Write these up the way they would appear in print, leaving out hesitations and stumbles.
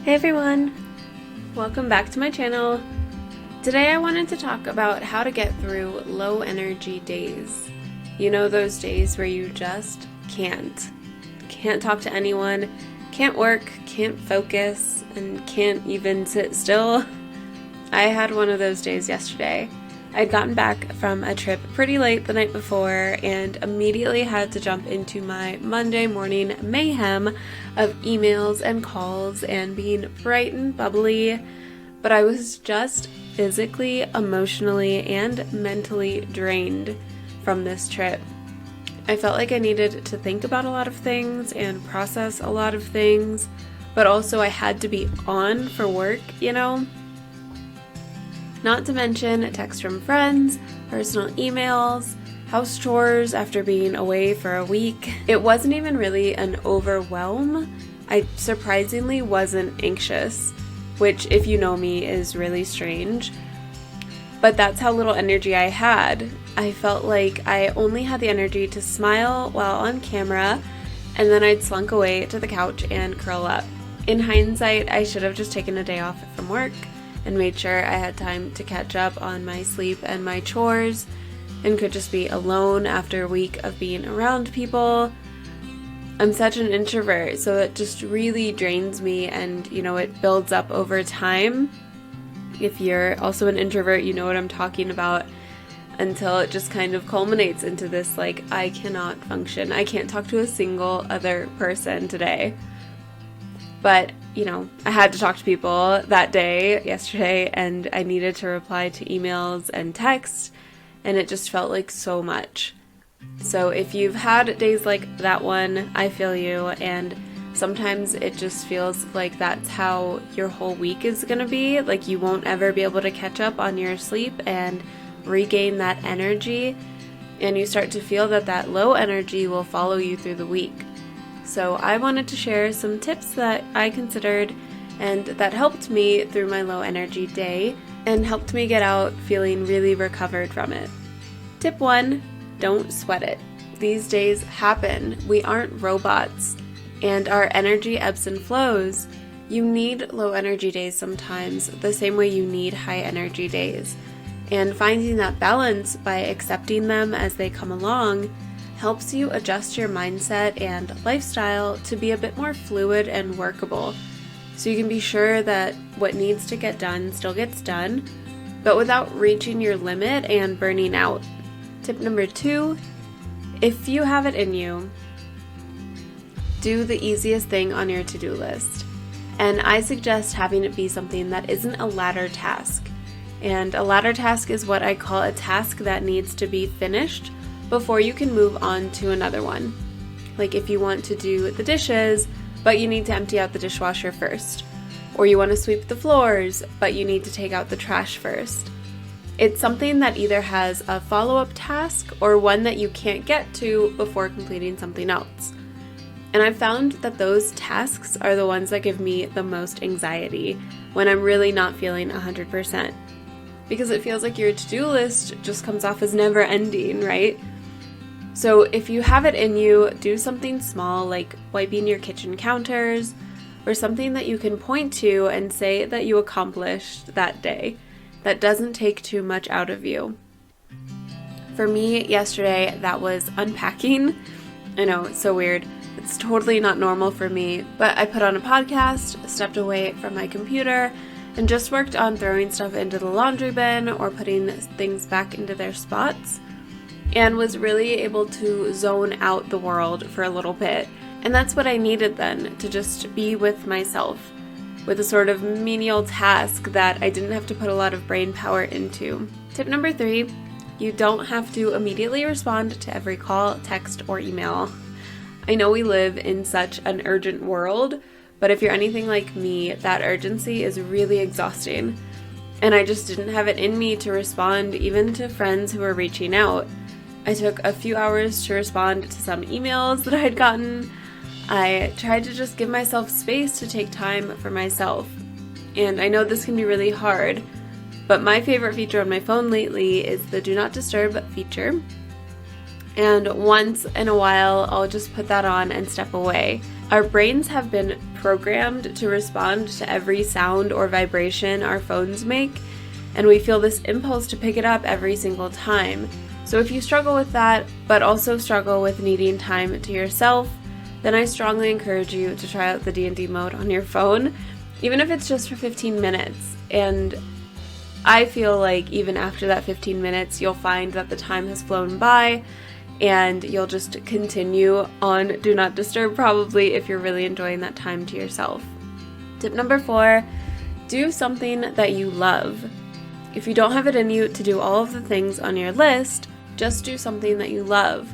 Hey everyone! Welcome back to my channel. Today I wanted to talk about how to get through low energy days. You know, those days where you just can't talk to anyone, can't work, can't focus, and can't even sit still. I had one of those days yesterday. I'd gotten back from a trip pretty late the night before and immediately had to jump into my Monday morning mayhem of emails and calls and being bright and bubbly, but I was just physically, emotionally, and mentally drained from this trip. I felt like I needed to think about a lot of things and process a lot of things, but also I had to be on for work, you know? Not to mention texts from friends, personal emails, house chores after being away for a week. It wasn't even really an overwhelm. I surprisingly wasn't anxious, which, if you know me, is really strange. But that's how little energy I had. I felt like I only had the energy to smile while on camera, and then I'd slunk away to the couch and curl up. In hindsight, I should have just taken a day off from work and made sure I had time to catch up on my sleep and my chores and could just be alone after a week of being around people. I'm such an introvert, so it just really drains me, and it builds up over time. If you're also an introvert, you know what I'm talking about, until it just kind of culminates into this I cannot function. I can't talk to a single other person today. But I had to talk to people that day, yesterday, and I needed to reply to emails and texts, and it just felt like so much. So if you've had days like that one, I feel you, and sometimes it just feels like that's how your whole week is going to be. Like you won't ever be able to catch up on your sleep and regain that energy, and you start to feel that low energy will follow you through the week. So I wanted to share some tips that I considered and that helped me through my low energy day and helped me get out feeling really recovered from it. Tip 1, don't sweat it. These days happen. We aren't robots, and our energy ebbs and flows. You need low energy days sometimes, the same way you need high energy days. And finding that balance by accepting them as they come along helps you adjust your mindset and lifestyle to be a bit more fluid and workable, so you can be sure that what needs to get done still gets done, but without reaching your limit and burning out. Tip number 2, if you have it in you, do the easiest thing on your to-do list. And I suggest having it be something that isn't a ladder task. And a ladder task is what I call a task that needs to be finished before you can move on to another one. Like if you want to do the dishes, but you need to empty out the dishwasher first. Or you want to sweep the floors, but you need to take out the trash first. It's something that either has a follow-up task or one that you can't get to before completing something else. And I've found that those tasks are the ones that give me the most anxiety when I'm really not feeling 100%. Because it feels like your to-do list just comes off as never ending, right? So if you have it in you, do something small like wiping your kitchen counters, or something that you can point to and say that you accomplished that day. That doesn't take too much out of you. For me, yesterday, that was unpacking. I know, it's so weird. It's totally not normal for me, but I put on a podcast, stepped away from my computer, and just worked on throwing stuff into the laundry bin or putting things back into their spots, and was really able to zone out the world for a little bit. And that's what I needed then, to just be with myself, with a sort of menial task that I didn't have to put a lot of brain power into. Tip number 3, you don't have to immediately respond to every call, text, or email. I know we live in such an urgent world, but if you're anything like me, that urgency is really exhausting. And I just didn't have it in me to respond even to friends who were reaching out. I took a few hours to respond to some emails that I had gotten. I tried to just give myself space to take time for myself. And I know this can be really hard, but my favorite feature on my phone lately is the Do Not Disturb feature. And once in a while, I'll just put that on and step away. Our brains have been programmed to respond to every sound or vibration our phones make, and we feel this impulse to pick it up every single time. So if you struggle with that, but also struggle with needing time to yourself, then I strongly encourage you to try out the D&D mode on your phone, even if it's just for 15 minutes. And I feel like even after that 15 minutes, you'll find that the time has flown by and you'll just continue on Do Not Disturb probably if you're really enjoying that time to yourself. Tip number 4, do something that you love. If you don't have it in you to do all of the things on your list, just do something that you love.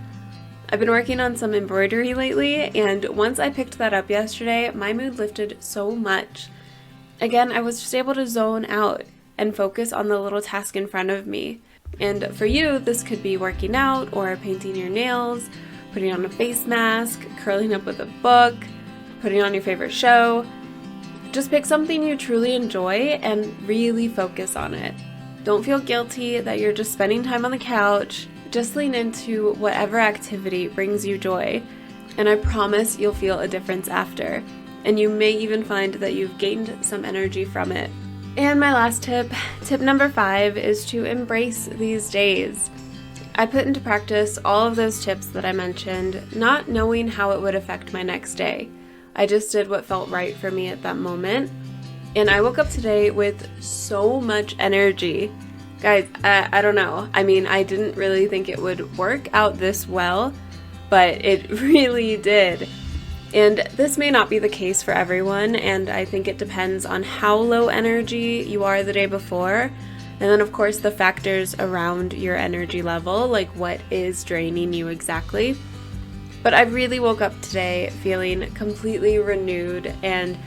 I've been working on some embroidery lately, and once I picked that up yesterday, my mood lifted so much. Again, I was just able to zone out and focus on the little task in front of me. And for you, this could be working out or painting your nails, putting on a face mask, curling up with a book, putting on your favorite show. Just pick something you truly enjoy and really focus on it. Don't feel guilty that you're just spending time on the couch. Just lean into whatever activity brings you joy, and I promise you'll feel a difference after, and you may even find that you've gained some energy from it. And my last tip number 5, is to embrace these days. I put into practice all of those tips that I mentioned, not knowing how it would affect my next day. I just did what felt right for me at that moment. And I woke up today with so much energy. Guys, I don't know. I mean, I didn't really think it would work out this well, but it really did. And this may not be the case for everyone, and I think it depends on how low energy you are the day before. And then, of course, the factors around your energy level, like what is draining you exactly. But I really woke up today feeling completely renewed and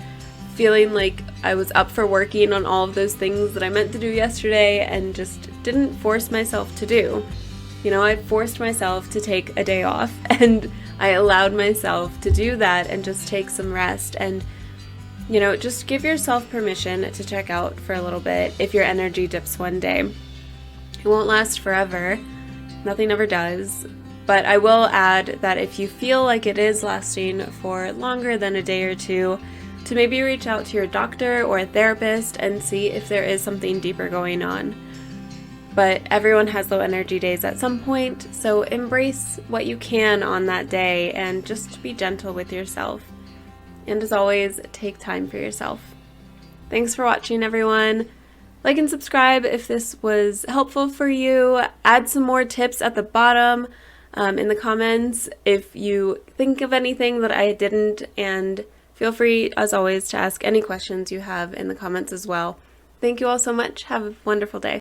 feeling like I was up for working on all of those things that I meant to do yesterday and just didn't force myself to do. You know, I forced myself to take a day off, and I allowed myself to do that and just take some rest and, you know, just give yourself permission to check out for a little bit if your energy dips one day. It won't last forever. Nothing ever does. But I will add that if you feel like it is lasting for longer than a day or two, to maybe reach out to your doctor or a therapist and see if there is something deeper going on. But everyone has low energy days at some point, so embrace what you can on that day and just be gentle with yourself. And as always, take time for yourself. Thanks for watching, everyone. Like and subscribe if this was helpful for you. Add some more tips at the bottom in the comments if you think of anything that I didn't, and feel free, as always, to ask any questions you have in the comments as well. Thank you all so much. Have a wonderful day.